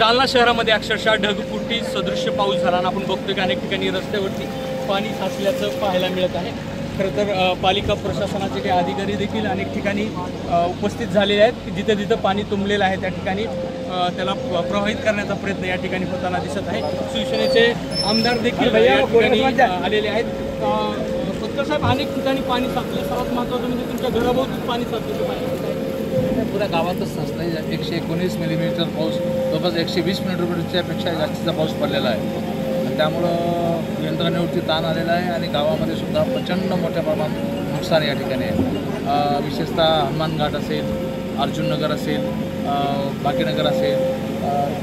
जालना शहरामध्ये अक्षरशः ढगफुटी सदृश्य पाऊस झाला आणि आपण बघतोय की अनेक ठिकाणी रस्त्यावरती पाणी साचल्याचं पाहायला मिळत आहे। खरं तर पालिका प्रशासनाचे काही अधिकारी देखील अनेक ठिकाणी उपस्थित झालेले आहेत की जिथे जिथे पाणी तुंबलेलं आहे त्या ठिकाणी त्याला प्रवाहित करण्याचा प्रयत्न या ठिकाणी होताना दिसत आहे। शिवसेनेचे आमदार देखील या ठिकाणी आलेले आहेत। पत्रकार साहेब, अनेक ठिकाणी पाणी साचलं, सर्वात महत्त्वाचं म्हणजे तुमच्या घराभोवतीच पाणी साचलं पाहिजे, पुऱ्या गावातच साचलं आहे। 119 मिलीमीटर पाऊस, जवळपास 120 मिलीमीटरपेक्षा जास्तीचा पाऊस पडलेला आहे आणि त्यामुळं यंत्रणेवरती ताण आलेला आहे आणि गावामध्ये सुद्धा प्रचंड मोठ्या प्रमाणात नुकसान या ठिकाणी आहे। विशेषतः हनुमान घाट असेल, अर्जुननगर असेल, बाकीनगर असेल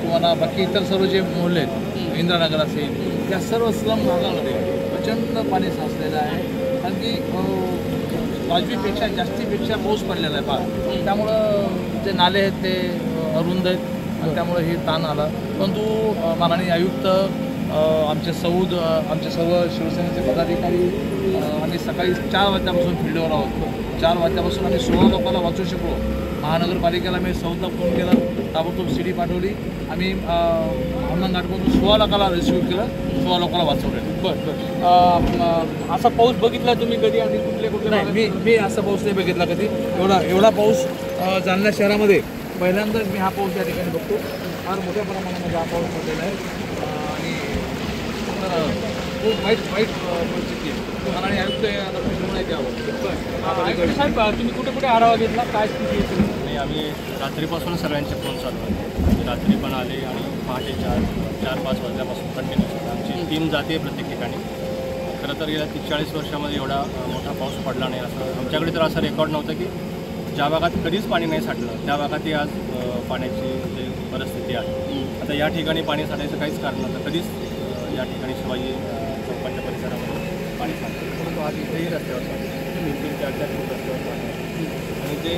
किंवा बाकी इतर सर्व जे मोहल्ले आहेत, इंद्रानगर असेल, या सर्व स्लम भागामध्ये प्रचंड पाणी साचलेलं आहे। कारण की वाजवीपेक्षा जास्तीपेक्षा पाऊस पडलेला आहे फार, त्यामुळं जे नाले आहेत ते अरुंद आहेत आणि त्यामुळे हे ताण आला। परंतु माननीय आयुक्त, आमचे आमचे सर्व शिवसेनेचे पदाधिकारी, आम्ही सकाळी 4 वाजल्यापासून फील्डवर आहोत। 4 वाजल्यापासून आम्ही 16 लोकांना वाचवू शकलो। महानगरपालिकेला मी 14 फोन केला, ताबडतोब CD पाठवली। आम्ही हनुमान घाटमधून 16 लोकांना रेस्क्यू केलं, 16 लोकांना वाचवले। बरं, असा पाऊस बघितला तुम्ही कधी आणि कुठले नाही, मी असा पाऊस नाही बघितला कधी। एवढा पाऊस जालना शहरामध्ये पहिल्यांदाच मी हा पाऊस या ठिकाणी बघतो। फार मोठ्या प्रमाणामध्ये हा पाऊस पडलेला आहे आणि खूप वाईट परिस्थिती आहे आणि आयुक्त आता प्रश्न द्यावं। साहेब, तुम्ही कुठे कुठे आढावा घेतला, काय स्थिती आहे? नाही, आम्ही रात्रीपासून सगळ्यांचे फोन चालू आहे। रात्री पण आले आणि पहाटे 4-5 वाजल्यापासून कंटिन्यू आमची टीम जाते प्रत्येक ठिकाणी। खरं तर गेल्या 40 वर्षामध्ये एवढा मोठा पाऊस पडला नाही, असं आमच्याकडे तर असं रेकॉर्ड नव्हतं की ज्या भागात कधीच पाणी नाही साठलं त्या भागातही आज पाण्याची जी परिस्थिती आहे। आता या ठिकाणी पाणी साठायचं काहीच कारण नव्हतं, कधीच या ठिकाणी शिवाजी चौकाच्या परिसरामध्ये पाणी साठलं, परंतु आज इथेही रस्त्यावर पाणी, 3-4 फूट रस्त्यावर पाणी आणि ते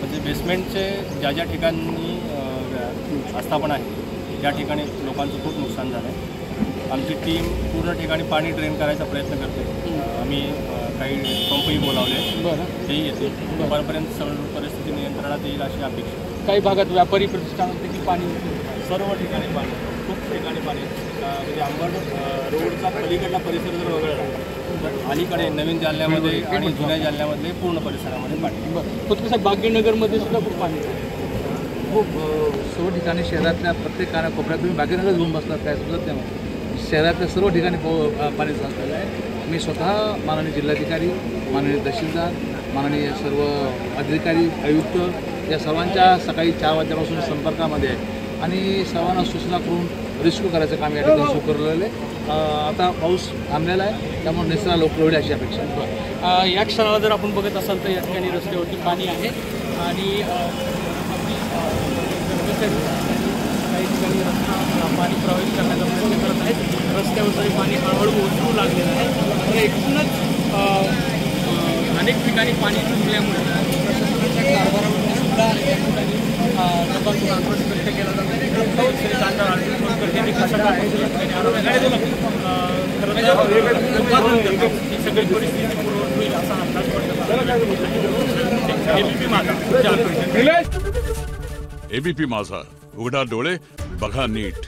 म्हणजे बेसमेंटचे ज्या ठिकाणी आस्थापना आहे त्या ठिकाणी लोकांचं खूप नुकसान झालं आहे। आमची टीम पूर्ण ठिकाणी पाणी ड्रेन करायचा प्रयत्न करते। आम्ही काही पंपही बोलावले, तेही येते। दुपारपर्यंत सगळं परिस्थिती नियंत्रणात येईल अशी अपेक्षा। काही भागात व्यापारी प्रतिष्ठानात देखील पाणी, सर्व ठिकाणी पाणी, खूप ठिकाणी पाणी, म्हणजे अंबड रोडचा पलीकडला परिसर जर वगळला तर अलीकडे नवीन जालन्यामध्ये आणि जुन्या जालन्यामध्ये पूर्ण परिसरामध्ये पाणी। फक्त साहेब भाग्यनगरमध्ये सुद्धा खूप पाणी, खूप सर्व ठिकाणी शहरातल्या प्रत्येक कोपऱ्यात तुम्ही भाग्यनगर घेऊन बसलात काय सुचत नाही, शहरातल्या सर्व ठिकाणी पाणी साचलेलं आहे। मी स्वतः माननीय जिल्हाधिकारी, माननीय तहसीलदार, माननीय सर्व अधिकारी, आयुक्त या सर्वांच्या सकाळी 4 वाजल्यापासून संपर्कामध्ये आहे आणि सर्वांना सूचना करून रेस्क्यू करायचं काम या ठिकाणी सुरू केलेलं आहे। आता पाऊस थांबलेला आहे, त्यामुळे निसर्ग लवकर होईल अशी अपेक्षा। या क्षणाला जर आपण बघत असाल तर या ठिकाणी रस्त्यावरती पाणी आहे आणि काही ठिकाणी रस्ता पाणी प्रवाहित करण्याचा प्रयत्न करत आहेत। रस्त्यावरही पाणी हळूहळू ओसरू लागलेलं आहे। तर एकूणच अनेक ठिकाणी पाणी तुंबल्यामुळे प्रशासनाच्या कारभारावरती सुद्धा या ठिकाणी लोकांतून आक्रोश व्यक्त केला जातो। ही सगळी परिस्थिती पूर्ववत होईल असा अंदाज वाटतो। एबीपी माझा, उघडा डोळे बघा नीट।